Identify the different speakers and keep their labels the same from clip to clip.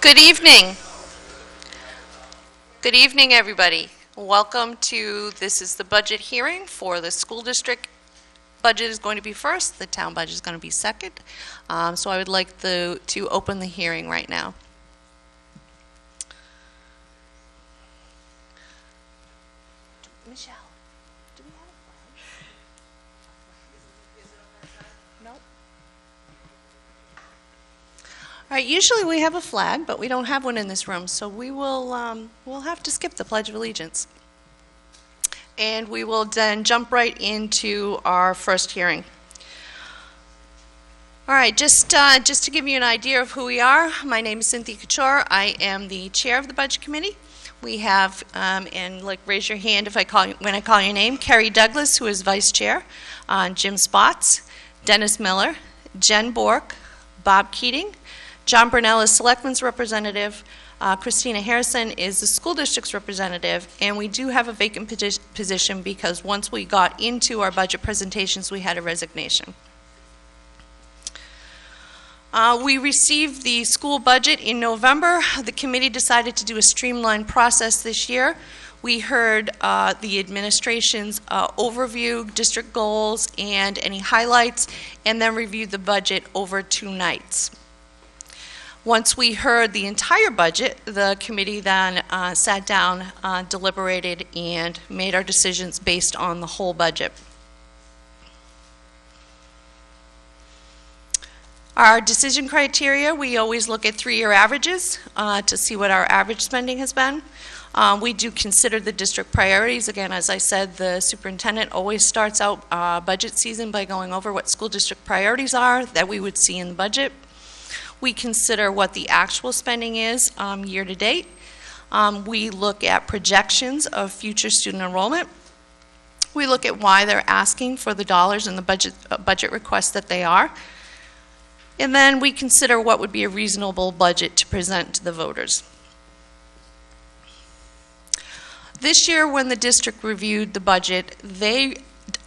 Speaker 1: Good evening. Good evening, everybody. Welcome to, this is the budget hearing for the school district. Budget is going to be first, the town budget is going to be second. So I would like to open the hearing right now. Michelle, do we have a flag? Nope. All right, usually we have a flag, but we don't have one in this room, so we will we'll have to skip the Pledge of Allegiance. And we will then jump right into our first hearing. All right, just to give you an idea of who we are, my name is Cynthia Couture. I am the chair of the Budget Committee. We have, and raise your hand if when I call your name, Kerry Douglas, who is vice chair, Jim Spots, Dennis Miller, Jen Bork, Bob Keating, John Burnell is Selectman's representative, Christina Harrison is the school district's representative, and we do have a vacant position because once we got into our budget presentations, we had a resignation. We received the school budget in November. The committee decided to do a streamlined process this year. We heard the administration's overview, district goals, and any highlights, and then reviewed the budget over 2 nights. Once we heard the entire budget, the committee then sat down, deliberated, and made our decisions based on the whole budget. Our decision criteria, we always look at 3-year averages to see what our average spending has been. We do consider the district priorities. Again, as I said, the superintendent always starts out budget season by going over what school district priorities are that we would see in the budget. We consider what the actual spending is year to date. We look at projections of future student enrollment. We look at why they're asking for the dollars in the budget requests that they are. And then we consider what would be a reasonable budget to present to the voters. This year, when the district reviewed the budget, they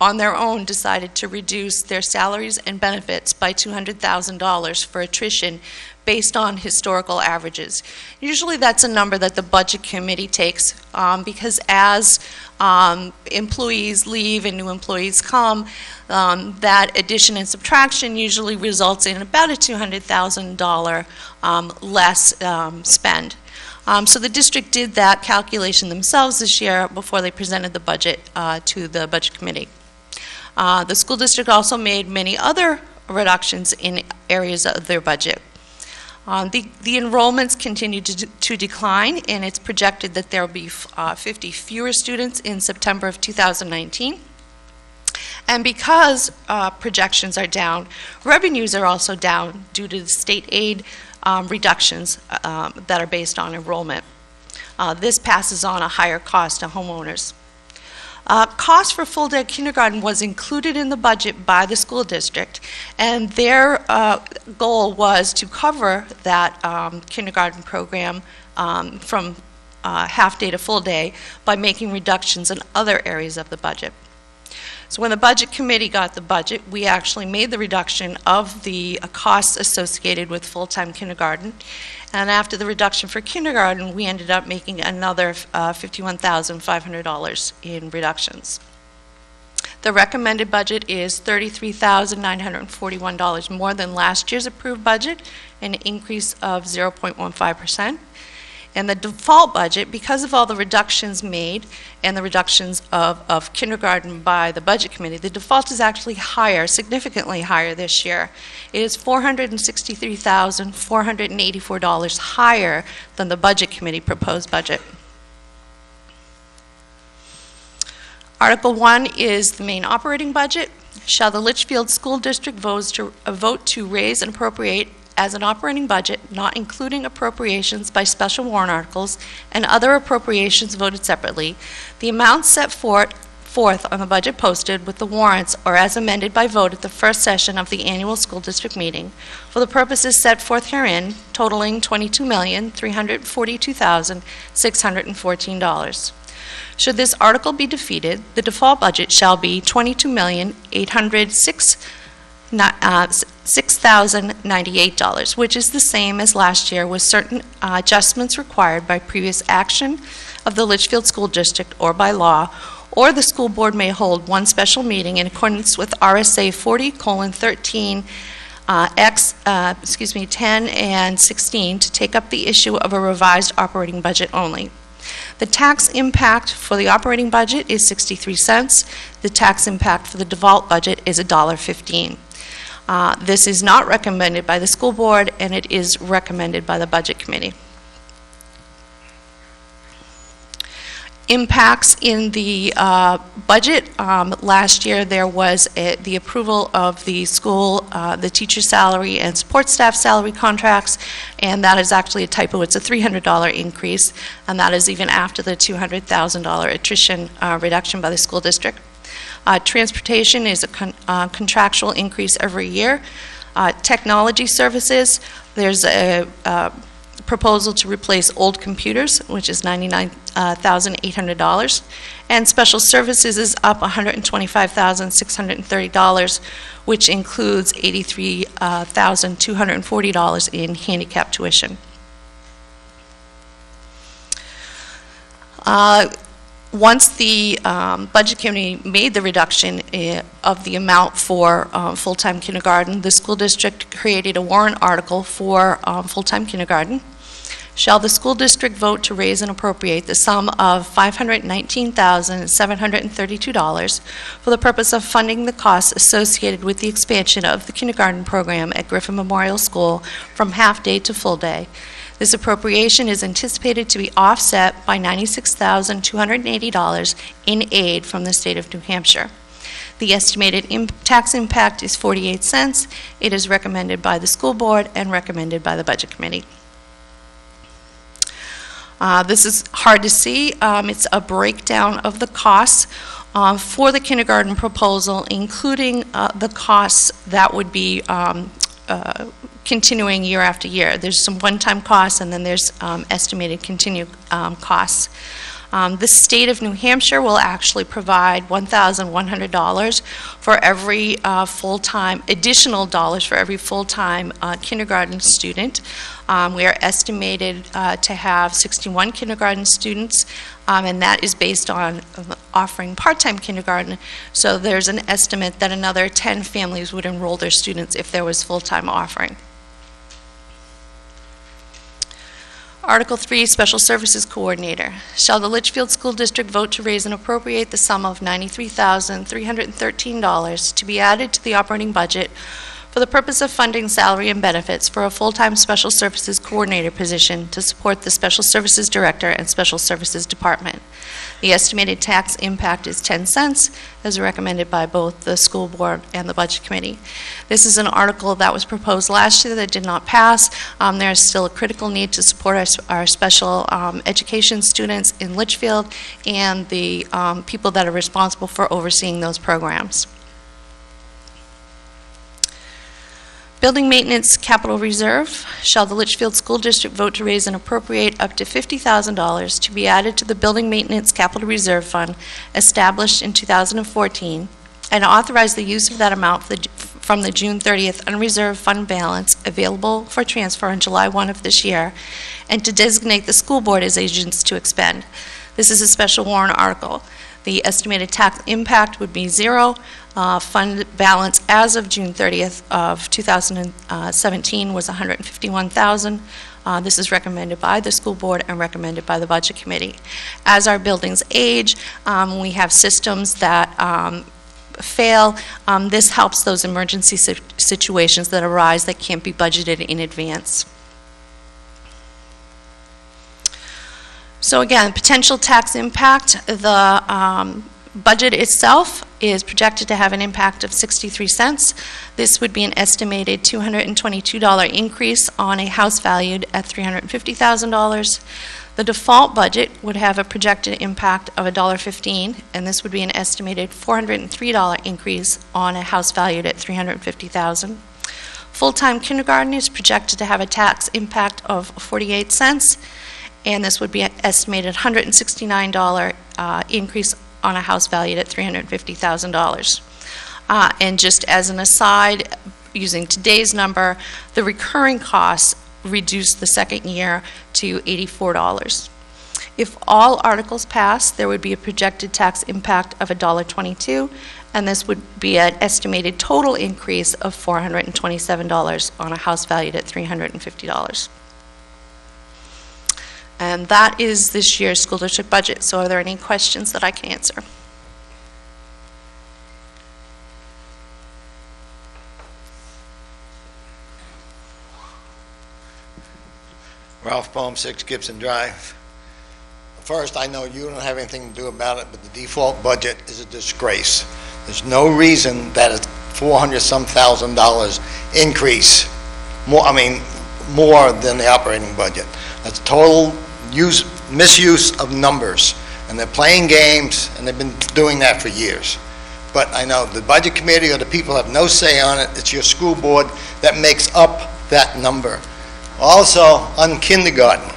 Speaker 1: on their own decided to reduce their salaries and benefits by $200,000 for attrition based on historical averages. Usually that's a number that the budget committee takes because as employees leave and new employees come, that addition and subtraction usually results in about a $200,000 less spend. So the district did that calculation themselves this year before they presented the budget to the budget committee. The school district also made many other reductions in areas of their budget. The enrollments continue to decline, and it's projected that there will be 50 fewer students in September of 2019. And because projections are down, revenues are also down due to the state aid reductions that are based on enrollment. This passes on a higher cost to homeowners. Cost for full-day kindergarten was included in the budget by the school district, and their goal was to cover that kindergarten program from half-day to full-day by making reductions in other areas of the budget. So when the budget committee got the budget, we actually made the reduction of the costs associated with full-time kindergarten. And after the reduction for kindergarten, we ended up making another $51,500 in reductions. The recommended budget is $33,941 more than last year's approved budget, an increase of 0.15%. And the default budget, because of all the reductions made and the reductions of kindergarten by the budget committee, the default is actually higher, significantly higher this year. It is $463,484 higher than the budget committee proposed budget. Article 1 is the main operating budget. Shall the Litchfield School District vote to raise and appropriate as an operating budget, not including appropriations by special warrant articles and other appropriations voted separately, the amounts set forth on the budget posted with the warrants or as amended by vote at the first session of the annual school district meeting for the purposes set forth herein, totaling $22,342,614. Should this article be defeated, the default budget shall be $22,806,906 $6,098, which is the same as last year, with certain adjustments required by previous action of the Litchfield School District or by law, or the school board may hold one special meeting in accordance with RSA 40:13 10 and 16 to take up the issue of a revised operating budget only. The tax impact for the operating budget is 63 cents. The tax impact for the default budget is $1.15. This is not recommended by the school board, and it is recommended by the budget committee. Impacts in the budget. Last year there was the approval of the school, the teacher salary and support staff salary contracts, and that is actually a typo. It's a $300 increase, and that is even after the $200,000 attrition reduction by the school district. Transportation is a contractual increase every year. Technology services, there's a proposal to replace old computers, which is $99,800, and special services is up $125,630, which includes $83,240 in handicap tuition. Once the budget committee made the reduction of the amount for full-time kindergarten, the school district created a warrant article for full-time kindergarten. Shall the school district vote to raise and appropriate the sum of $519,732 for the purpose of funding the costs associated with the expansion of the kindergarten program at Griffin Memorial School from half-day to full-day? This appropriation is anticipated to be offset by $96,280 in aid from the state of New Hampshire. The estimated tax impact is 48 cents. It is recommended by the school board and recommended by the budget committee. This is hard to see. It's a breakdown of the costs for the kindergarten proposal, including the costs that would be continuing year after year. There's some one-time costs, and then there's estimated continued costs. The state of New Hampshire will actually provide $1,100 for every full-time, additional dollars for every full-time kindergarten student. We are estimated to have 61 kindergarten students, and that is based on offering part-time kindergarten. So there's an estimate that another 10 families would enroll their students if there was full-time offering. Article 3, Special Services Coordinator. Shall the Litchfield School District vote to raise and appropriate the sum of $93,313 to be added to the operating budget for the purpose of funding salary and benefits for a full-time Special Services Coordinator position to support the Special Services Director and Special Services Department? The estimated tax impact is 10 cents, as recommended by both the school board and the budget committee. This is an article that was proposed last year that did not pass. There is still a critical need to support our special education students in Litchfield and the people that are responsible for overseeing those programs. Building Maintenance Capital Reserve. Shall the Litchfield School District vote to raise and appropriate up to $50,000 to be added to the Building Maintenance Capital Reserve Fund established in 2014 and authorize the use of that amount from the June 30th unreserved fund balance available for transfer on July 1 of this year, and to designate the school board as agents to expend? This is a special warrant article. The estimated tax impact would be zero. Fund balance as of June 30th of 2017 was $151,000. This is recommended by the school board and recommended by the budget committee. As our buildings age, we have systems that fail. This helps those emergency situations that arise that can't be budgeted in advance. So again, potential tax impact. The budget itself is projected to have an impact of 63 cents. This would be an estimated $222 increase on a house valued at $350,000. The default budget would have a projected impact of $1.15, and this would be an estimated $403 increase on a house valued at $350,000. Full-time kindergarten is projected to have a tax impact of 48 cents, and this would be an estimated $169 increase on a house valued at $350,000. And just as an aside, using today's number, the recurring costs reduced the second year to $84. If all articles pass, there would be a projected tax impact of $1.22, and this would be an estimated total increase of $427 on a house valued at $350. And that is this year's school district budget. So are there any questions that I can answer?
Speaker 2: Ralph Bohm, 6 Gibson Drive. First, I know you don't have anything to do about it, but the default budget is a disgrace. There's no reason that a $400-some thousand increase, more than the operating budget. That's total misuse of numbers, and they're playing games, and they've been doing that for years. But I know the budget committee or the people have no say on it. It's your school board that makes up that number. Also, on kindergarten,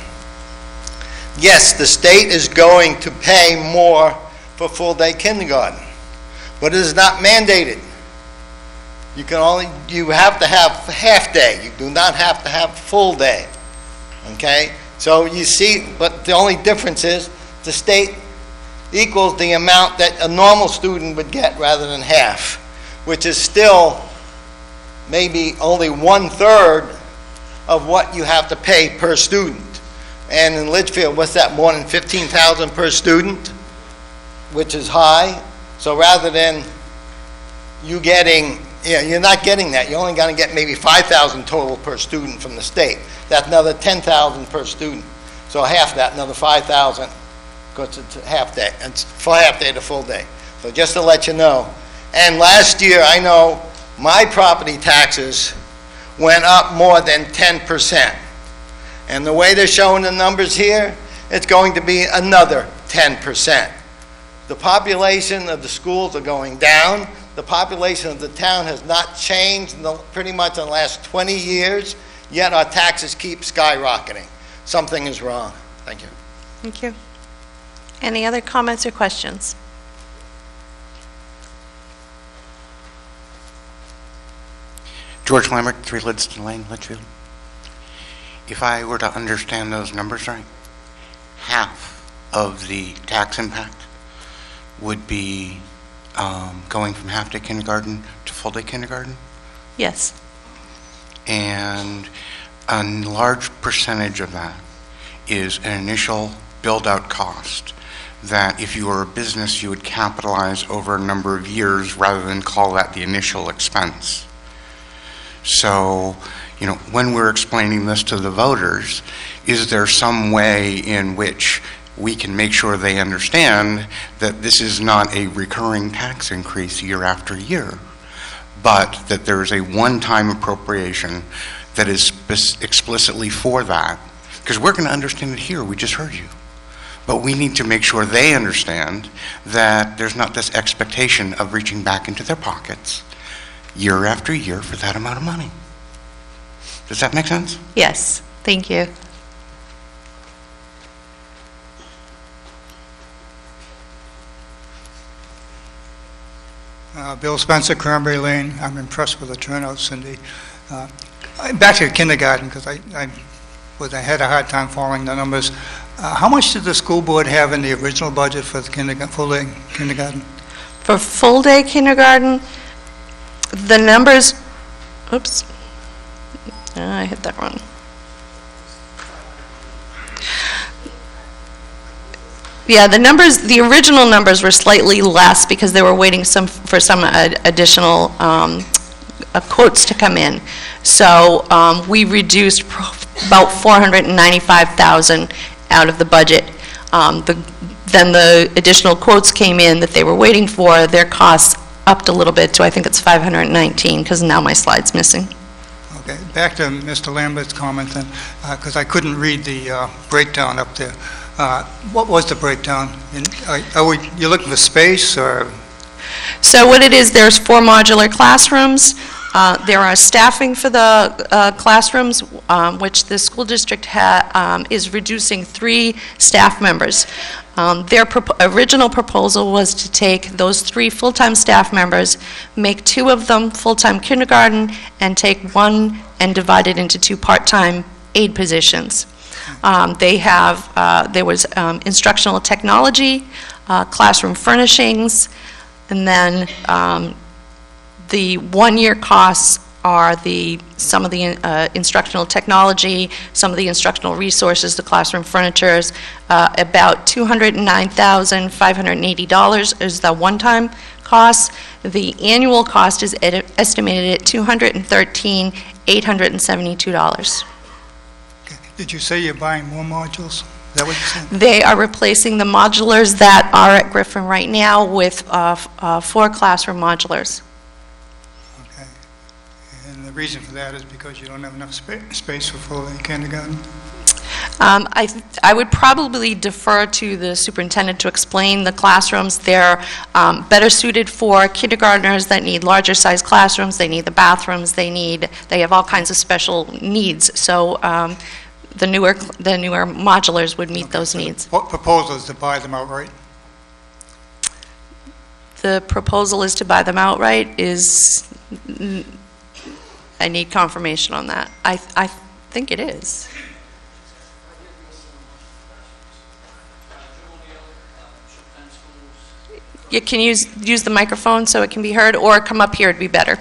Speaker 2: yes, the state is going to pay more for full-day kindergarten, but it is not mandated. You have to have half-day. You do not have to have full day. Okay? So you see, but the only difference is the state equals the amount that a normal student would get rather than half, which is still maybe only 1/3 of what you have to pay per student. And in Litchfield, what's that, more than $15,000 per student, which is high. So rather than you getting, you're not getting that. You're only going to get maybe $5,000 total per student from the state. That's another $10,000 per student. So half that, another $5,000, because it's a half day. It's for half day to full day. So just to let you know. And last year, I know my property taxes went up more than 10%. And the way they're showing the numbers here, it's going to be another 10%. The population of the schools are going down. The population of the town has not changed pretty much in the last 20 years, yet our taxes keep skyrocketing. Something is wrong. Thank you.
Speaker 1: Thank you. Any other comments or questions?
Speaker 3: George Lambert, 3 Lidston Lane, Litchfield. If I were to understand those numbers right, half of the tax impact would be going from half-day kindergarten to full-day kindergarten?
Speaker 1: Yes.
Speaker 3: And a large percentage of that is an initial build-out cost that if you were a business, you would capitalize over a number of years rather than call that the initial expense. So, when we're explaining this to the voters, is there some way in which we can make sure they understand that this is not a recurring tax increase year after year, but that there is a one-time appropriation that is explicitly for that? Because we're going to understand it here, we just heard you. But we need to make sure they understand that there's not this expectation of reaching back into their pockets year after year for that amount of money. Does that make sense?
Speaker 1: Yes. Thank you.
Speaker 4: Bill Spencer, Cranberry Lane. I'm impressed with the turnout, Cindy. Back to kindergarten, because I had a hard time following the numbers. How much did the school board have in the original budget for the full-day kindergarten?
Speaker 1: For full-day kindergarten, the numbers, oops, I hit that wrong. Yeah, the original numbers were slightly less because they were waiting for some additional quotes to come in. So we reduced about $495,000 out of the budget. Then the additional quotes came in that they were waiting for. Their costs upped a little bit to, I think it's $519, because now my slide's missing.
Speaker 4: Okay, back to Mr. Lambert's comment then, because I couldn't read the breakdown up there. What was the breakdown? You're looking for space, or?
Speaker 1: So what it is, there's 4 modular classrooms. There are staffing for the classrooms, which the school district is reducing 3 staff members. Their original proposal was to take those 3 full-time staff members, make 2 of them full-time kindergarten, and take 1 and divide it into 2 part-time aide positions. There was instructional technology, classroom furnishings, and then the one-year costs are some of the instructional technology, some of the instructional resources, the classroom furnitures. About $209,580 is the one-time cost. The annual cost is estimated at $213,872.
Speaker 4: Did you say you're buying more modules? Is that what you said?
Speaker 1: They are replacing the modulars that are at Griffin right now with 4 classroom modulars.
Speaker 4: Okay. And the reason for that is because you don't have enough space for full-day kindergarten?
Speaker 1: I would probably defer to the superintendent to explain the classrooms. They're better suited for kindergartners that need larger size classrooms. They need the bathrooms. They have all kinds of special needs. So the newer modulars would meet those needs.
Speaker 4: What proposal is to buy them outright?
Speaker 1: The proposal is to buy them outright I need confirmation on that. I think it is. You can use the microphone so it can be heard, or come up here, it'd be better.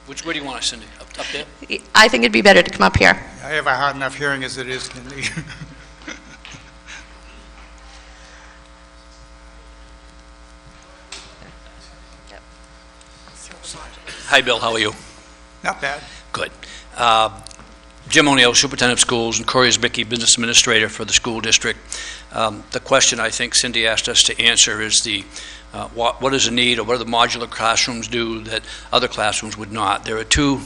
Speaker 5: Which way do you want us, Cindy? Up there?
Speaker 1: I think it'd be better to come up here.
Speaker 4: I have a hard enough hearing as it is, Cindy.
Speaker 5: Hi, Bill. How are you?
Speaker 4: Not bad.
Speaker 5: Good. Jim O'Neill, Superintendent of Schools, and Corey Zbicki, Business Administrator for the school district. The question I think Cindy asked us to answer is what is the need, or what do the modular classrooms do that other classrooms would not? There are 2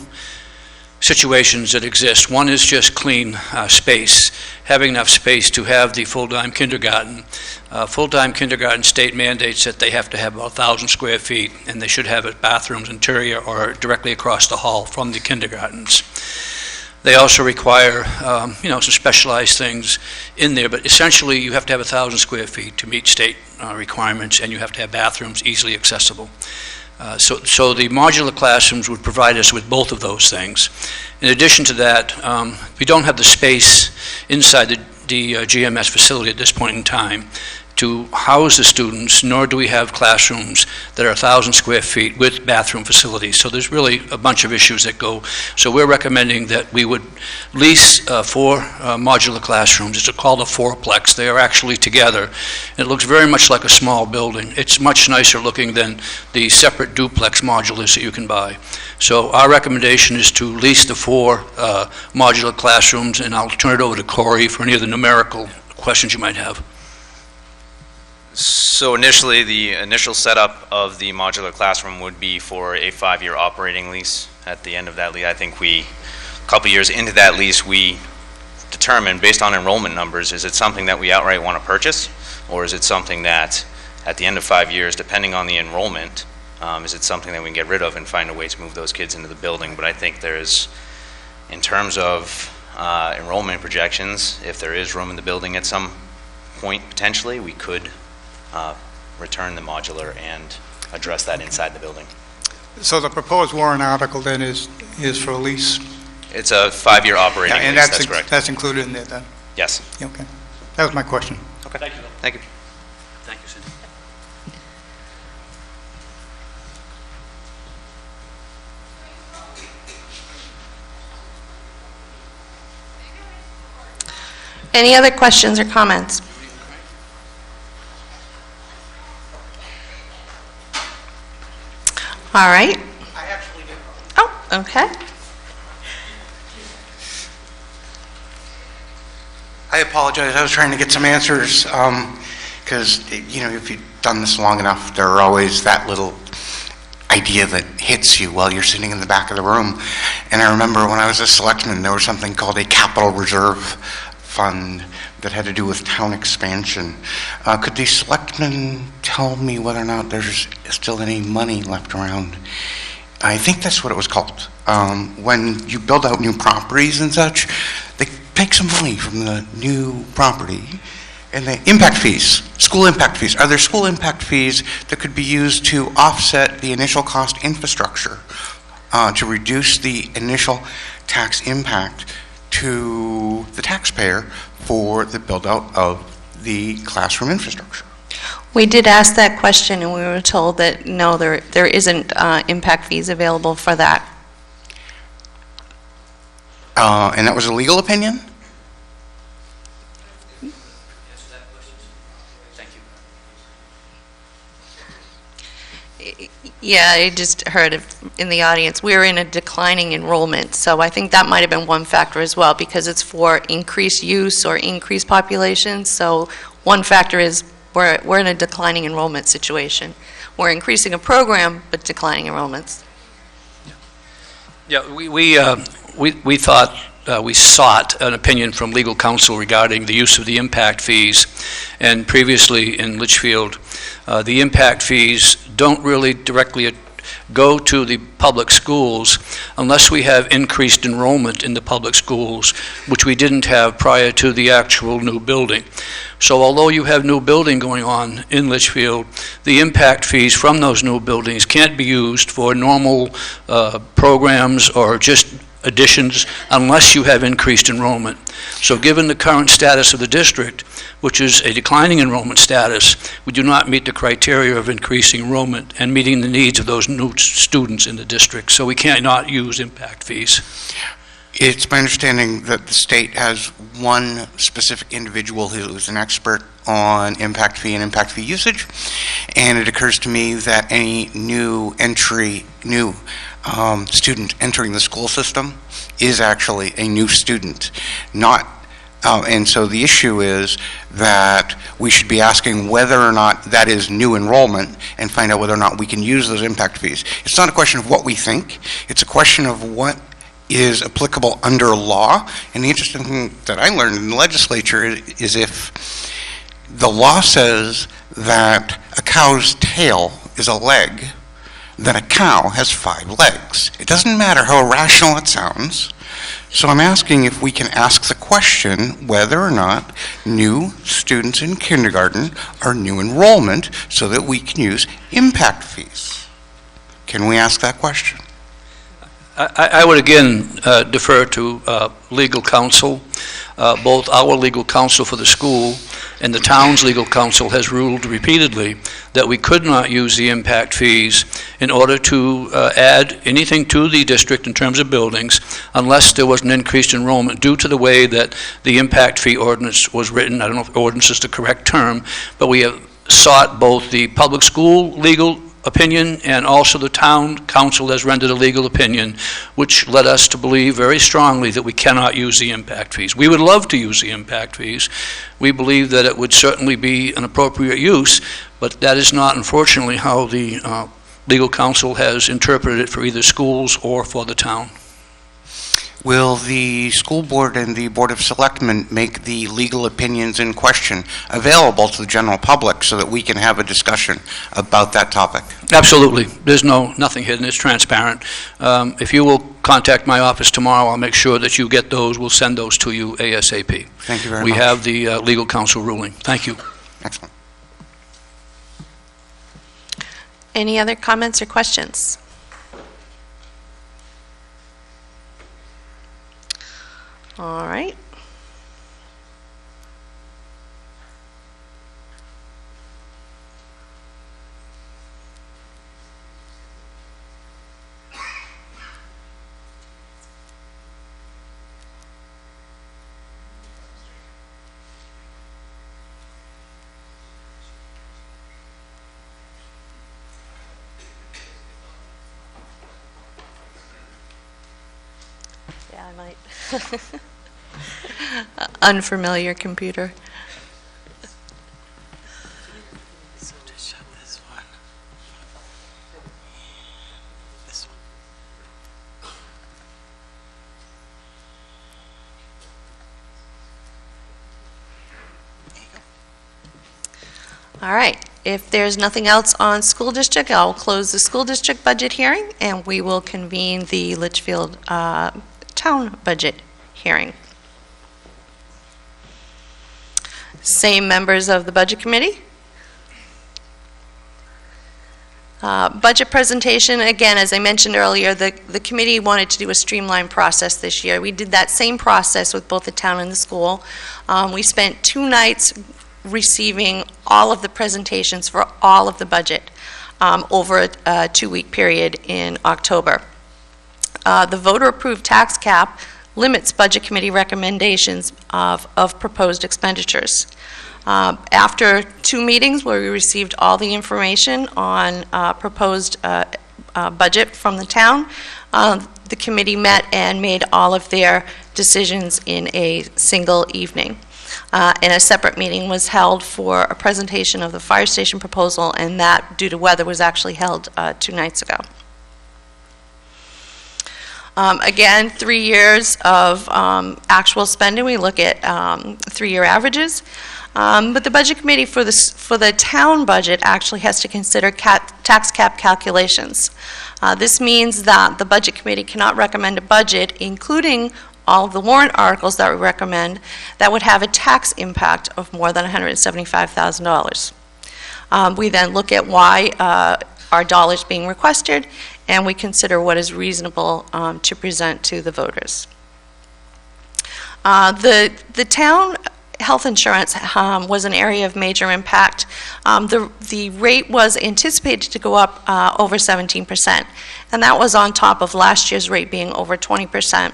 Speaker 5: situations that exist. One is just clean space, having enough space to have the full-time kindergarten. Full-time kindergarten state mandates that they have to have about 1,000 square feet, and they should have bathrooms interior or directly across the hall from the kindergartens. They also require, some specialized things in there, but essentially you have to have 1,000 square feet to meet state requirements, and you have to have bathrooms easily accessible. So the modular classrooms would provide us with both of those things. In addition to that, we don't have the space inside the GMS facility at this point in time to house the students, nor do we have classrooms that are 1,000 square feet with bathroom facilities. So there's really a bunch of issues that go. So we're recommending that we would lease 4 modular classrooms. It's called a 4-plex. They are actually together. It looks very much like a small building. It's much nicer looking than the separate duplex modulars that you can buy. So our recommendation is to lease the 4 modular classrooms, and I'll turn it over to Corey for any of the numerical questions you might have.
Speaker 6: So initially, the initial setup of the modular classroom would be for a 5-year operating lease. At the end of that lease, I think a couple years into that lease, we determined, based on enrollment numbers, is it something that we outright want to purchase, or is it something that, at the end of 5 years, depending on the enrollment, is it something that we can get rid of and find a way to move those kids into the building? But I think there's, in terms of enrollment projections, if there is room in the building at some point, potentially, we could return the modular and address that inside the building.
Speaker 4: So the proposed warrant article then is for a lease?
Speaker 6: It's a 5-year operating lease, that's correct.
Speaker 4: That's included in there then?
Speaker 6: Yes.
Speaker 4: Okay. That was my question.
Speaker 6: Okay.
Speaker 5: Thank you.
Speaker 6: Thank you.
Speaker 5: Thank you, Cindy.
Speaker 1: Any other questions or comments? All right.
Speaker 3: I actually did.
Speaker 1: Oh, okay.
Speaker 3: I apologize. I was trying to get some answers because, if you've done this long enough, there are always that little idea that hits you while you're sitting in the back of the room. And I remember when I was a selectman, there was something called a capital reserve fund that had to do with town expansion. Could the selectmen tell me whether or not there's still any money left around? I think that's what it was called. When you build out new properties and such, they take some money from the new property and the impact fees, school impact fees. Are there school impact fees that could be used to offset the initial cost infrastructure to reduce the initial tax impact to the taxpayer for the build-out of the classroom infrastructure?
Speaker 1: We did ask that question, and we were told that no, there isn't impact fees available for that.
Speaker 3: And that was a legal opinion?
Speaker 1: Yeah, I just heard in the audience, we're in a declining enrollment, so I think that might have been one factor as well, because it's for increased use or increased population. So one factor is we're in a declining enrollment situation. We're increasing a program, but declining enrollments.
Speaker 5: Yeah, we thought we sought an opinion from legal counsel regarding the use of the impact fees, and previously in Litchfield, the impact fees don't really directly go to the public schools unless we have increased enrollment in the public schools, which we didn't have prior to the actual new building. So although you have new building going on in Litchfield, the impact fees from those new buildings can't be used for normal programs or just additions unless you have increased enrollment. So given the current status of the district, which is a declining enrollment status, we do not meet the criteria of increasing enrollment and meeting the needs of those new students in the district. So we cannot use impact fees.
Speaker 3: It's my understanding that the state has one specific individual who is an expert on impact fee and impact fee usage, and it occurs to me that any new student entering the school system is actually a new student, not and so the issue is that we should be asking whether or not that is new enrollment and find out whether or not we can use those impact fees. It's not a question of what we think, it's a question of what is applicable under law. And the interesting thing that I learned in the legislature is if the law says that a cow's tail is a leg, then a cow has 5 legs. It doesn't matter how irrational it sounds. So I'm asking if we can ask the question whether or not new students in kindergarten are new enrollment so that we can use impact fees. Can we ask that question?
Speaker 5: I would again defer to legal counsel. Both our legal counsel for the school and the town's legal counsel has ruled repeatedly that we could not use the impact fees in order to add anything to the district in terms of buildings unless there was an increased enrollment due to the way that the impact fee ordinance was written. I don't know if ordinance is the correct term, but we have sought both the public school legal opinion and also the town council has rendered a legal opinion, which led us to believe very strongly that we cannot use the impact fees. We would love to use the impact fees. We believe that it would certainly be an appropriate use, but that is not, unfortunately, how the legal counsel has interpreted it for either schools or for the town.
Speaker 3: Will the school board and the Board of Selectmen make the legal opinions in question available to the general public so that we can have a discussion about that topic?
Speaker 5: Absolutely. There's nothing hidden. It's transparent. If you will contact my office tomorrow, I'll make sure that you get those. We'll send those to you ASAP.
Speaker 3: Thank you very much.
Speaker 5: We have the legal counsel ruling. Thank you.
Speaker 3: Excellent.
Speaker 1: Any other comments or questions? All right. Yeah, I might. Unfamiliar computer.
Speaker 7: So to shut this one. This one. There you go.
Speaker 1: All right. If there's nothing else on school district, I'll close the school district budget hearing, and we will convene the Litchfield town budget hearing. Same members of the Budget Committee. Budget presentation, again, as I mentioned earlier, the committee wanted to do a streamlined process this year. We did that same process with both the town and the school. We spent 2 nights receiving all of the presentations for all of the budget over a 2-week period in October. The voter-approved tax cap limits Budget Committee recommendations of proposed expenditures. After 2 meetings where we received all the information on proposed budget from the town, the committee met and made all of their decisions in a single evening. And a separate meeting was held for a presentation of the fire station proposal, and that, due to weather, was actually held 2 nights ago. Again, 3 years of actual spending. We look at 3-year averages. But the Budget Committee for the town budget actually has to consider tax cap calculations. This means that the Budget Committee cannot recommend a budget, including all of the warrant articles that we recommend, that would have a tax impact of more than $175,000. We then look at why our dollars being requested, and we consider what is reasonable to present to the voters. The town health insurance was an area of major impact. The rate was anticipated to go up over 17%, and that was on top of last year's rate being over 20%.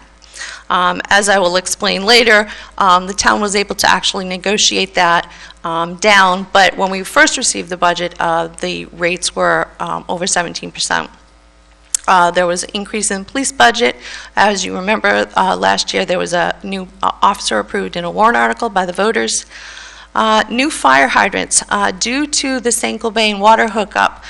Speaker 1: As I will explain later, the town was able to actually negotiate that down, but when we first received the budget, the rates were over 17%. There was an increase in police budget. As you remember, last year there was a new officer approved in a warrant article by the voters. New fire hydrants. Due to the St. Gobain water hookup,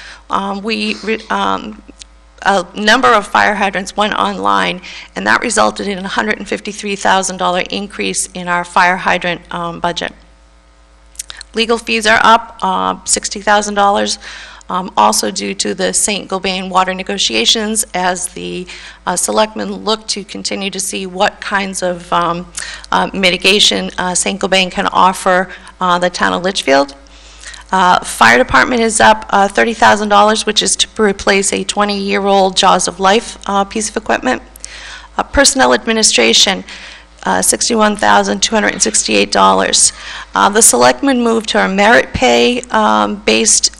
Speaker 1: a number of fire hydrants went online, and that resulted in a $153,000 increase in our fire hydrant budget. Legal fees are up $60,000. Also due to the St. Gobain water negotiations, as the selectmen look to continue to see what kinds of mitigation St. Gobain can offer the town of Litchfield. Fire department is up $30,000, which is to replace a 20-year-old Jaws of Life piece of equipment. Personnel administration, $61,268. The selectmen moved to a merit pay based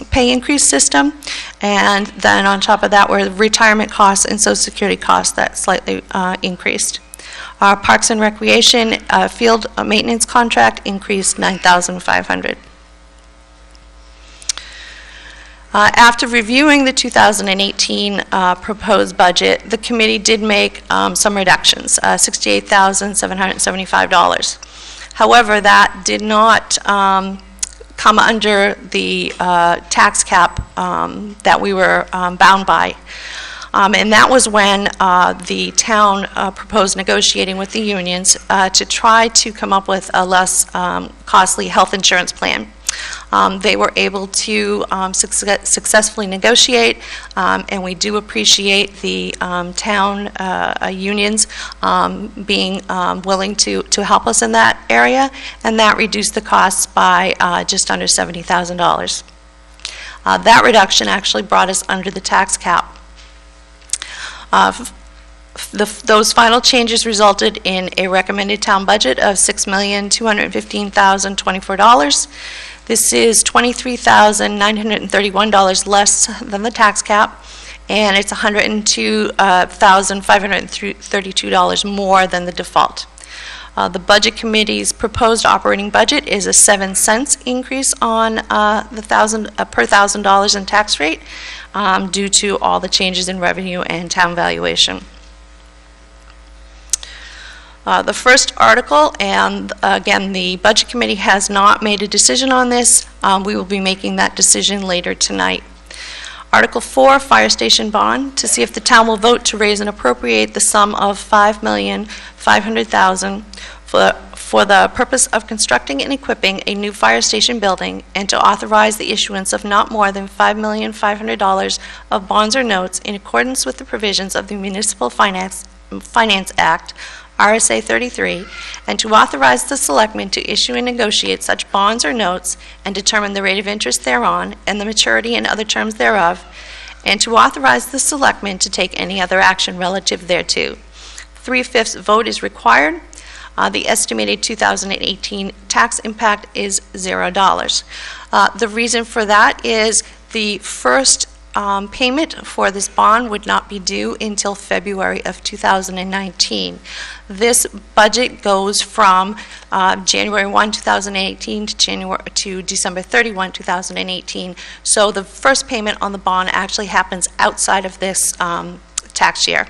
Speaker 1: pay increase system, and then on top of that were retirement costs and Social Security costs that slightly increased. Our Parks and Recreation field maintenance contract increased $9,500. After reviewing the 2018 proposed budget, the committee did make some reductions, $68,775. However, that did not come under the tax cap that we were bound by. And that was when the town proposed negotiating with the unions to try to come up with a less costly health insurance plan. They were able to successfully negotiate, and we do appreciate the town unions being willing to help us in that area, and that reduced the costs by just under $70,000. That reduction actually brought us under the tax cap. Those final changes resulted in a recommended town budget of $6,215,024. This is $23,931 less than the tax cap, and it's $102,532 more than the default. The Budget Committee's proposed operating budget is a 7-cent increase on the per $1,000 in tax rate due to all the changes in revenue and town valuation. The first article, and again, the Budget Committee has not made a decision on this. We will be making that decision later tonight. Article 4, Fire Station Bond, to see if the town will vote to raise and appropriate the sum of $5,500,000 for the purpose of constructing and equipping a new fire station building, and to authorize the issuance of not more than $5,500,000 of bonds or notes in accordance with the provisions of the Municipal Finance Act RSA 33, and to authorize the selectmen to issue and negotiate such bonds or notes and determine the rate of interest thereon and the maturity and other terms thereof, and to authorize the selectmen to take any other action relative thereto. 3/5 vote is required. The estimated 2018 tax impact is $0. The reason for that is the first payment for this bond would not be due until February of 2019. This budget goes from January 1, 2018 to December 31, 2018. So the first payment on the bond actually happens outside of this tax year.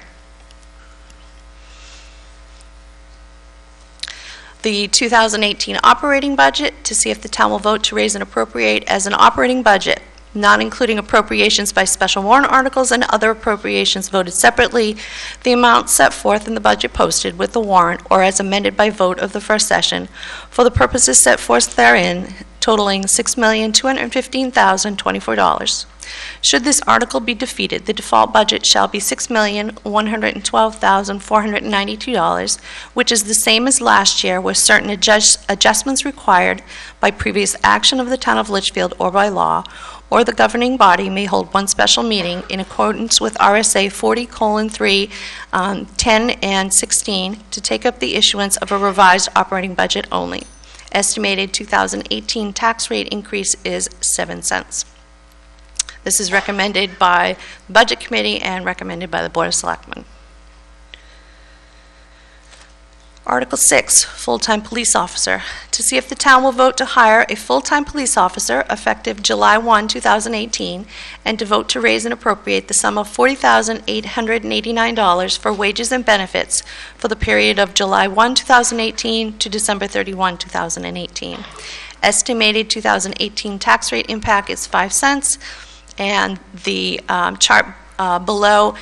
Speaker 1: The 2018 operating budget, to see if the town will vote to raise and appropriate as an operating budget, not including appropriations by special warrant articles and other appropriations voted separately, the amount set forth in the budget posted with the warrant or as amended by vote of the first session for the purposes set forth therein, totaling $6,215,024. Should this article be defeated, the default budget shall be $6,112,492, which is the same as last year with certain adjustments required by previous action of the town of Litchfield or by law, or the governing body may hold one special meeting in accordance with RSA 40:3, 10 and 16 to take up the issuance of a revised operating budget only. Estimated 2018 tax rate increase is 7 cents. This is recommended by the Budget Committee and recommended by the Board of Selectmen. Article 6, full-time police officer. To see if the town will vote to hire a full-time police officer effective July 1, 2018, and to vote to raise and appropriate the sum of $40,889 for wages and benefits for the period of July 1, 2018 to December 31, 2018. Estimated 2018 tax rate impact is 5 cents. And the chart below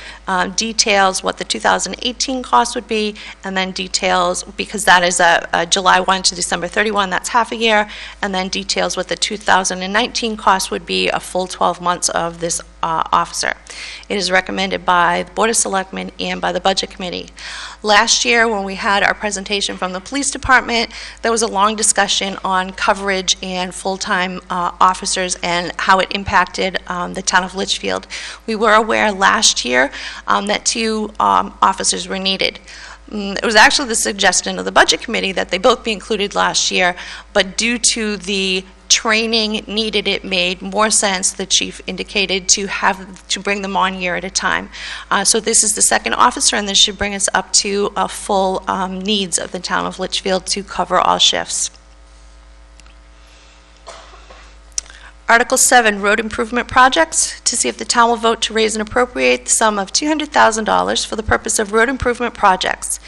Speaker 1: details what the 2018 cost would be, and then details, because that is a July 1 to December 31, that's half a year, and then details what the 2019 cost would be, a full 12 months of this officer. It is recommended by the Board of Selectmen and by the Budget Committee. Last year, when we had our presentation from the Police Department, there was a long discussion on coverage and full-time officers and how it impacted the town of Litchfield. We were aware last year that 2 officers were needed. It was actually the suggestion of the Budget Committee that they both be included last year, but due to the training needed, it made more sense, the chief indicated, to bring them on year at a time. So this is the second officer, and this should bring us up to a full needs of the town of Litchfield to cover all shifts. Article 7, road improvement projects. To see if the town will vote to raise and appropriate the sum of $200,000 for the purpose of road improvement projects.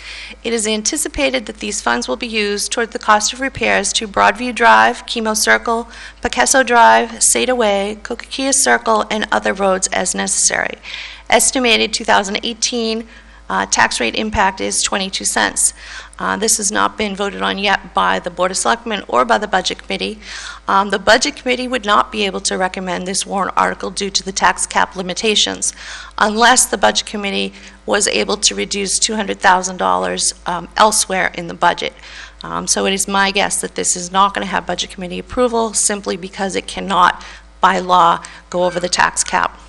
Speaker 1: It is anticipated that these funds will be used toward the cost of repairs to Broadview Drive, Chemo Circle, Picasso Drive, Sada Way, Coquilla Circle, and other roads as necessary. Estimated 2018 tax rate impact is 22 cents. This has not been voted on yet by the Board of Selectmen or by the Budget Committee. The Budget Committee would not be able to recommend this warrant article due to the tax cap limitations unless the Budget Committee was able to reduce $200,000 elsewhere in the budget. So it is my guess that this is not going to have Budget Committee approval simply because it cannot, by law, go over the tax cap.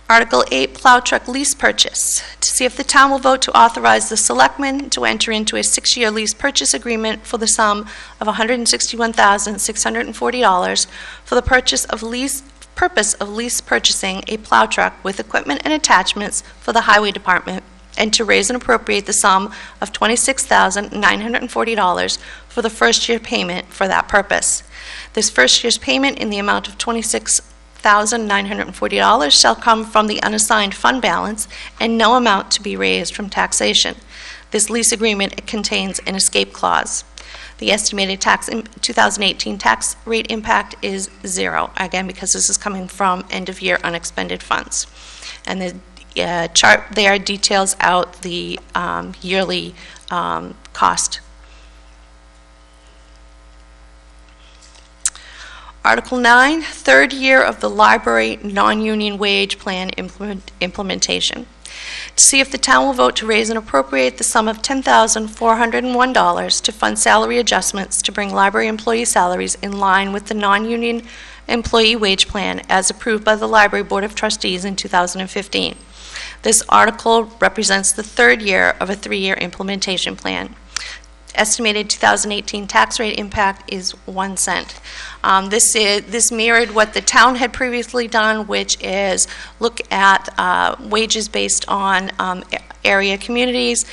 Speaker 1: Article 8, plow truck lease purchase. To see if the town will vote to authorize the selectmen to enter into a 6-year lease purchase agreement for the sum of $161,640 for the purpose of lease purchasing a plow truck with equipment and attachments for the highway department, and to raise and appropriate the sum of $26,940 for the first year payment for that purpose. This first year's payment in the amount of $26,940 shall come from the unassigned fund balance and no amount to be raised from taxation. This lease agreement contains an escape clause. The estimated 2018 tax rate impact is 0, again, because this is coming from end-of-year unexpended funds. And the chart there details out the yearly cost. Article 9, third year of the library non-union wage plan implementation. To see if the town will vote to raise and appropriate the sum of $10,401 to fund salary adjustments to bring library employee salaries in line with the non-union employee wage plan as approved by the Library Board of Trustees in 2015. This article represents the third year of a 3-year implementation plan. Estimated 2018 tax rate impact is 1 cent. This mirrored what the town had previously done, which is look at wages based on area communities.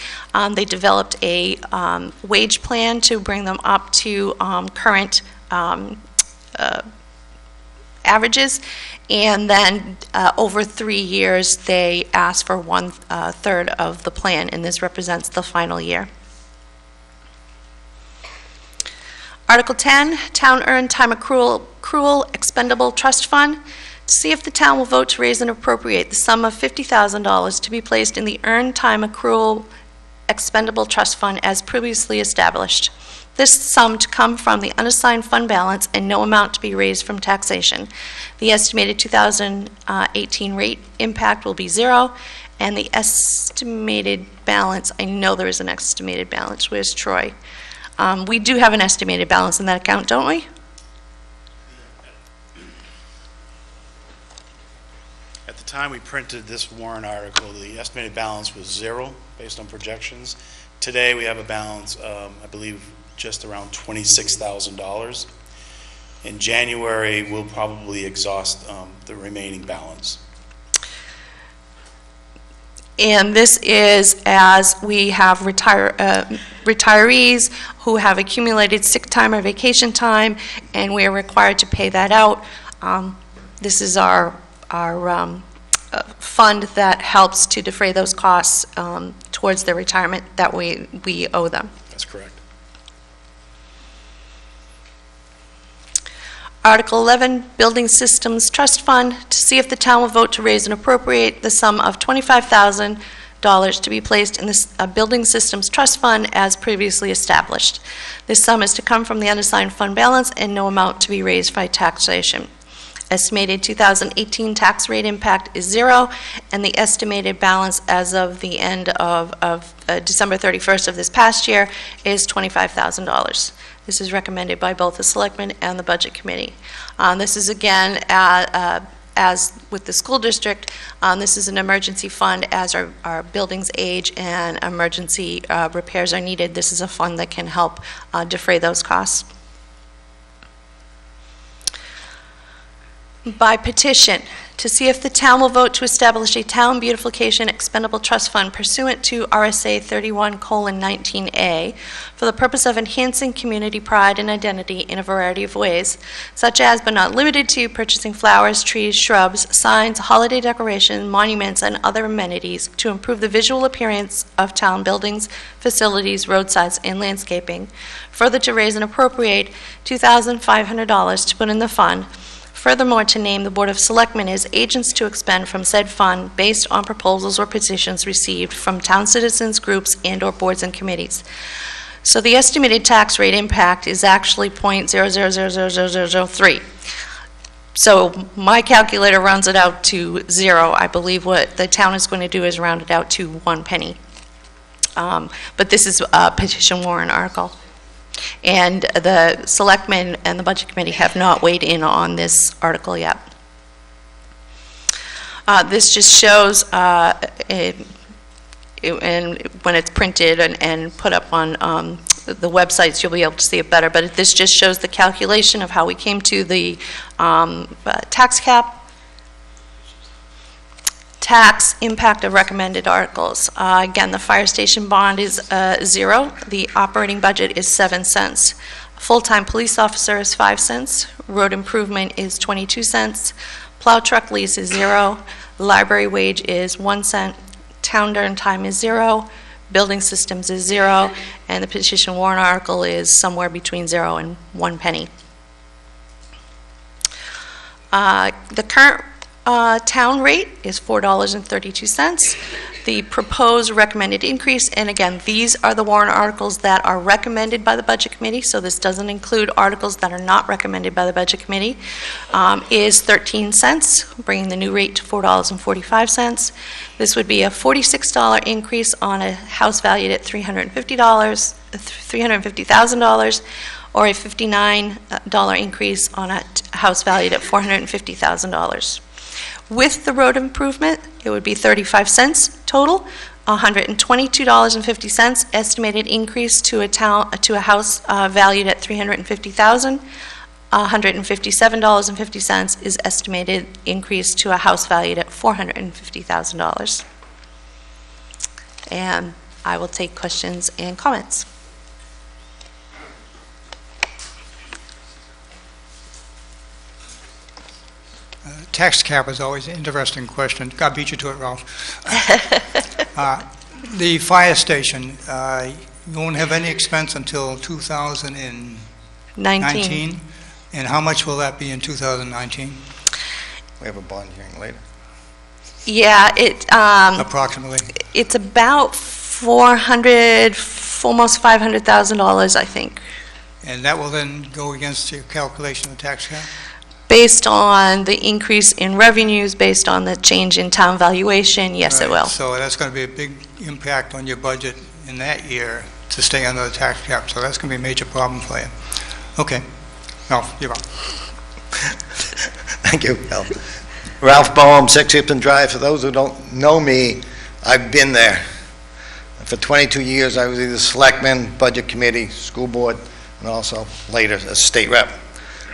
Speaker 1: They developed a wage plan to bring them up to current averages, and then over 3 years they asked for 1/3 of the plan, and this represents the final year. Article 10, Town Earned Time Accrual Expendable Trust Fund. To see if the town will vote to raise and appropriate the sum of $50,000 to be placed in the Earned Time Accrual Expendable Trust Fund as previously established. This sum to come from the unassigned fund balance and no amount to be raised from taxation. The estimated 2018 rate impact will be 0, and the estimated balance, I know there is an estimated balance. Where's Troy? We do have an estimated balance in that account, don't we?
Speaker 8: At the time we printed this warrant article, the estimated balance was 0 based on projections. Today we have a balance, I believe, just around $26,000. In January, we'll probably exhaust the remaining balance.
Speaker 1: And this is as we have retirees who have accumulated sick time or vacation time, and we are required to pay that out. This is our fund that helps to defray those costs towards their retirement that we owe them.
Speaker 8: That's correct.
Speaker 1: Article 11, Building Systems Trust Fund, to see if the town will vote to raise and appropriate the sum of $25,000 to be placed in the Building Systems Trust Fund as previously established. This sum is to come from the unassigned fund balance and no amount to be raised by taxation. Estimated 2018 tax rate impact is 0, and the estimated balance as of the end of December 31st of this past year is $25,000. This is recommended by both the Selectmen and the Budget Committee. This is again, as with the school district, this is an emergency fund as our buildings age and emergency repairs are needed. This is a fund that can help defray those costs. By petition, to see if the town will vote to establish a town beautification expendable trust fund pursuant to RSA 31:19A for the purpose of enhancing community pride and identity in a variety of ways, such as but not limited to purchasing flowers, trees, shrubs, signs, holiday decoration, monuments, and other amenities to improve the visual appearance of town buildings, facilities, roadsides, and landscaping. Further, to raise and appropriate $2,500 to put in the fund. Furthermore, to name the Board of Selectmen as agents to expend from said fund based on proposals or petitions received from town citizens, groups, and/or boards and committees. So the estimated tax rate impact is actually .0000003. So my calculator rounds it out to 0. I believe what the town is going to do is round it out to 1 penny. But this is a petition warrant article. And the Selectmen and the Budget Committee have not weighed in on this article yet. This just shows, and when it's printed and put up on the websites, you'll be able to see it better, but this just shows the calculation of how we came to the tax cap, tax impact of recommended articles. Again, the fire station bond is 0. The operating budget is 7 cents. Full-time police officer is 5 cents. Road improvement is 22 cents. Plow truck lease is 0. Library wage is 1 cent. Town earned time is 0. Building systems is 0. And the petition warrant article is somewhere between 0 and 1 penny. The current town rate is $4.32. the proposed recommended increase, and again, these are the warrant articles that are recommended by the Budget Committee, so this doesn't include articles that are not recommended by the Budget Committee, is 13 cents, bringing the new rate to $4.45. This would be a $46 increase on a house valued at $350,000, or a $59 increase on a house valued at $450,000. With the road improvement, it would be 35 cents total, $122.50 estimated increase to a house valued at $350,000. $157.50 is estimated increase to a house valued at $450,000. And I will take questions and comments.
Speaker 4: Tax cap is always an interesting question. God beat you to it, Ralph. The fire station, you won't have any expense until 2019. And how much will that be in 2019?
Speaker 2: We have a bond hearing later.
Speaker 1: Yeah,
Speaker 4: Approximately.
Speaker 1: it's about almost $500,000, I think.
Speaker 4: And that will then go against your calculation of tax cap?
Speaker 1: Based on the increase in revenues, based on the change in town valuation, yes, it
Speaker 4: Right.
Speaker 1: will.
Speaker 4: So that's going to be a big impact on your budget in that year to stay under the tax cap. So that's going to be a major problem for you. Okay. Ralph, you're up.
Speaker 2: Thank you, Ralph. Ralph Boehm, 6 Hipton Drive. For those who don't know me, I've been there. For 22 years, I was either selectman, budget committee, school board, and also later as state rep.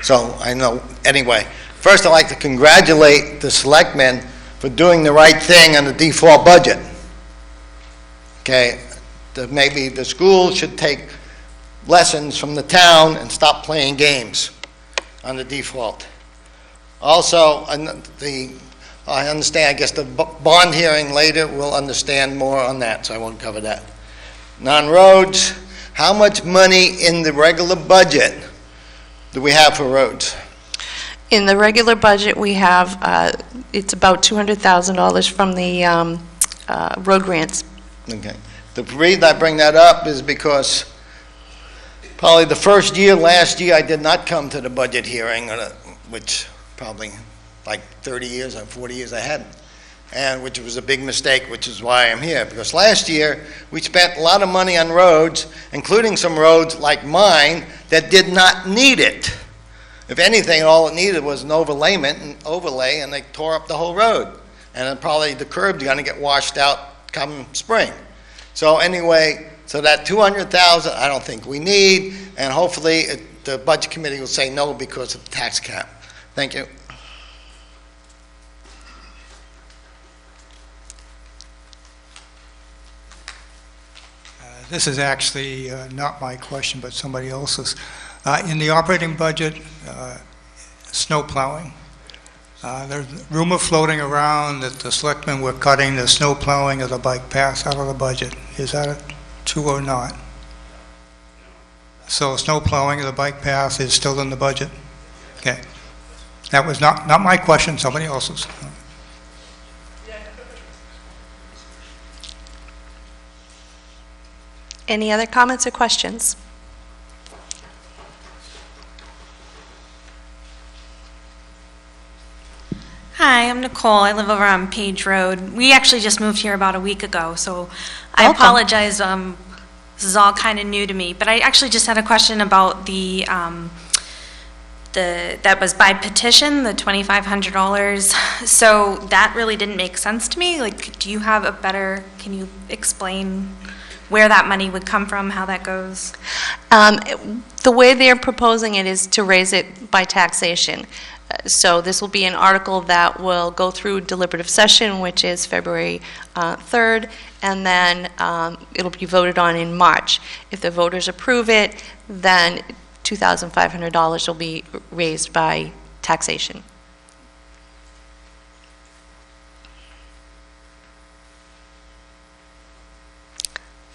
Speaker 2: So I know, anyway. First, I'd like to congratulate the selectmen for doing the right thing on the default budget. Okay, maybe the school should take lessons from the town and stop playing games on the default. Also, I understand, I guess the bond hearing later will understand more on that, so I won't cover that. Non-roads, how much money in the regular budget do we have for roads?
Speaker 1: In the regular budget, we have, it's about $200,000 from the road grants.
Speaker 2: Okay. The reason I bring that up is because probably the first year, last year, I did not come to the budget hearing, which probably like 30 years or 40 years I hadn't, and which was a big mistake, which is why I'm here. Because last year, we spent a lot of money on roads, including some roads like mine that did not need it. If anything, all it needed was an overlay, and they tore up the whole road. And then probably the curb's going to get washed out come spring. So anyway, so that 200,000, I don't think we need, and hopefully the budget committee will say no because of the tax cap. Thank you.
Speaker 4: This is actually not my question, but somebody else's. In the operating budget, snow plowing, there's rumor floating around that the selectmen were cutting the snow plowing of the bike path out of the budget. Is that true or not? So snow plowing of the bike path is still in the budget? Okay. That was not my question, somebody else's.
Speaker 1: Any other comments or questions?
Speaker 9: Hi, I'm Nicole. I live over on Page Road. We actually just moved here about a week ago, so I
Speaker 1: Welcome.
Speaker 9: apologize. This is all kind of new to me, but I actually just had a question about the that was by petition, the $2,500. So that really didn't make sense to me. Like, do you have a better? Can you explain where that money would come from, how that goes?
Speaker 1: The way they're proposing it is to raise it by taxation. So this will be an article that will go through deliberative session, which is February 3rd, and then it'll be voted on in March. If the voters approve it, then $2,500 will be raised by taxation.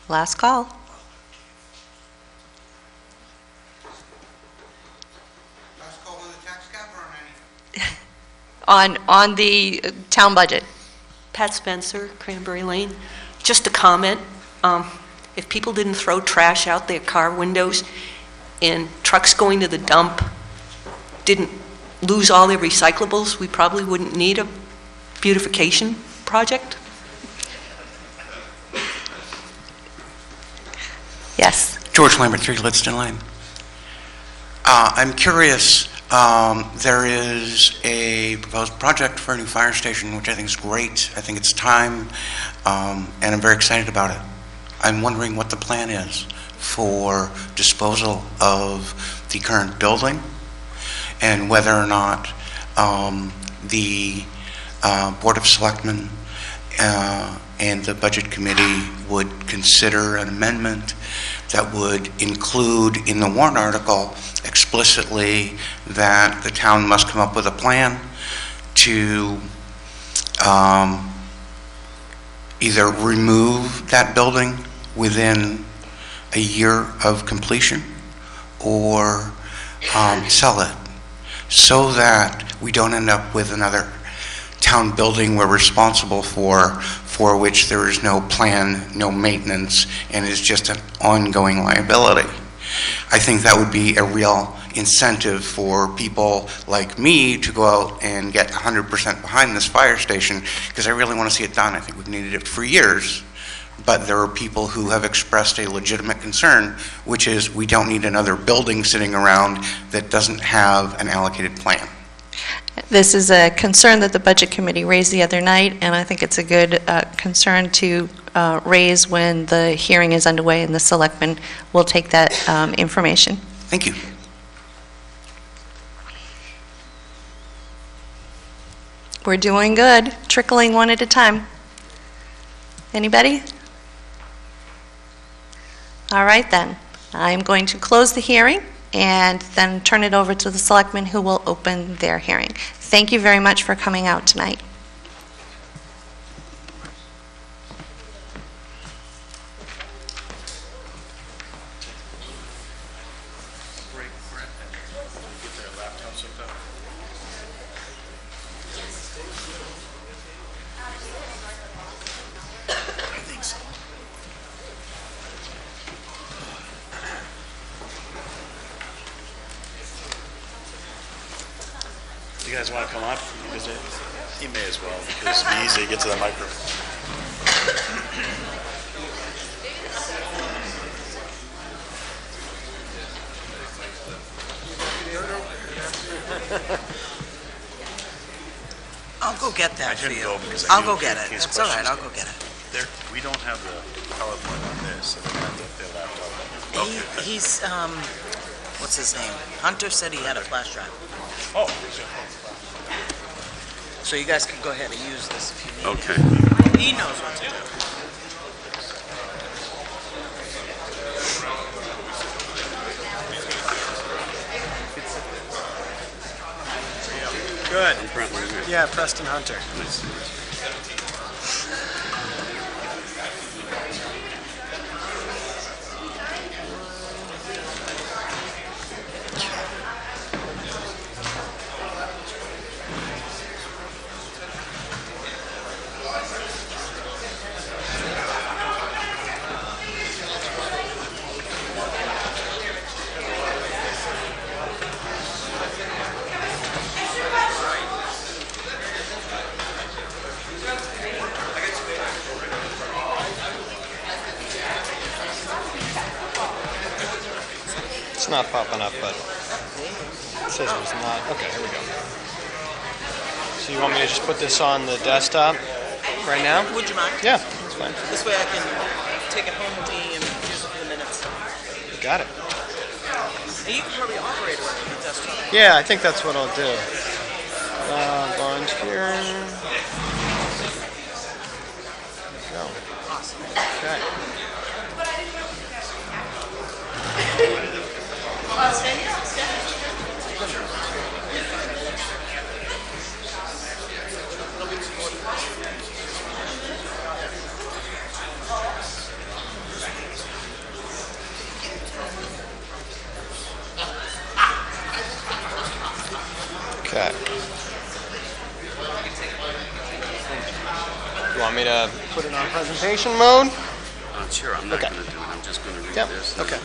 Speaker 1: Last call.
Speaker 4: Last call on the tax cap or on anything?
Speaker 1: On the town budget.
Speaker 10: Pat Spencer, Cranberry Lane. Just a comment. If people didn't throw trash out their car windows and trucks going to the dump didn't lose all their recyclables, we probably wouldn't need a beautification project.
Speaker 1: Yes.
Speaker 3: George Lambert, 3 Lidston Lane. I'm curious, there is a proposed project for a new fire station, which I think is great. I think it's time, and I'm very excited about it. I'm wondering what the plan is for disposal of the current building, and whether or not the Board of Selectmen and the Budget Committee would consider an amendment that would include in the warrant article explicitly that the town must come up with a plan to either remove that building within a year of completion or sell it, so that we don't end up with another town building we're responsible for which there is no plan, no maintenance, and is just an ongoing liability. I think that would be a real incentive for people like me to go out and get 100% behind this fire station, because I really want to see it done. I think we've needed it for years, but there are people who have expressed a legitimate concern, which is we don't need another building sitting around that doesn't have an allocated plan.
Speaker 1: This is a concern that the Budget Committee raised the other night, and I think it's a good concern to raise when the hearing is underway, and the selectmen will take that information.
Speaker 3: Thank you.
Speaker 1: We're doing good, trickling one at a time. Anybody? All right then. I'm going to close the hearing and then turn it over to the selectmen, who will open their hearing. Thank you very much for coming out tonight.
Speaker 8: You guys want to come up? Because he may as well, because it'd be easy to get to the microphone.
Speaker 7: I'll go get that
Speaker 8: I
Speaker 7: for
Speaker 8: couldn't
Speaker 7: you.
Speaker 8: go because I
Speaker 7: I'll
Speaker 8: knew
Speaker 7: go get
Speaker 8: Keith-
Speaker 7: it.
Speaker 8: Keith's
Speaker 7: That's all right,
Speaker 8: questions.
Speaker 7: I'll go get it.
Speaker 8: We don't have the PowerPoint on this, so they have their laptop.
Speaker 7: He's, what's his name? Hunter said he had a flash drive.
Speaker 8: Oh,
Speaker 7: So you guys can go ahead and use this if you need
Speaker 8: okay.
Speaker 7: it. He knows what to do.
Speaker 11: Good. Yeah, Preston Hunter. It's not popping up, but it says it was not. Okay, here we go. So you want me to just put this on the desktop right now?
Speaker 7: Would you mind?
Speaker 11: Yeah, that's fine.
Speaker 7: This way I can take it home with me and use it for the minutes.
Speaker 11: Got it.
Speaker 7: And you can probably operate it on the desktop.
Speaker 11: Yeah, I think that's what I'll do. Launch here. There we go.
Speaker 7: Awesome.
Speaker 11: Okay. Okay. You want me to put it on presentation mode?
Speaker 12: Sure, I'm not
Speaker 11: Okay.
Speaker 12: going to do it. I'm just going to read
Speaker 11: Yep,
Speaker 12: this.
Speaker 11: okay.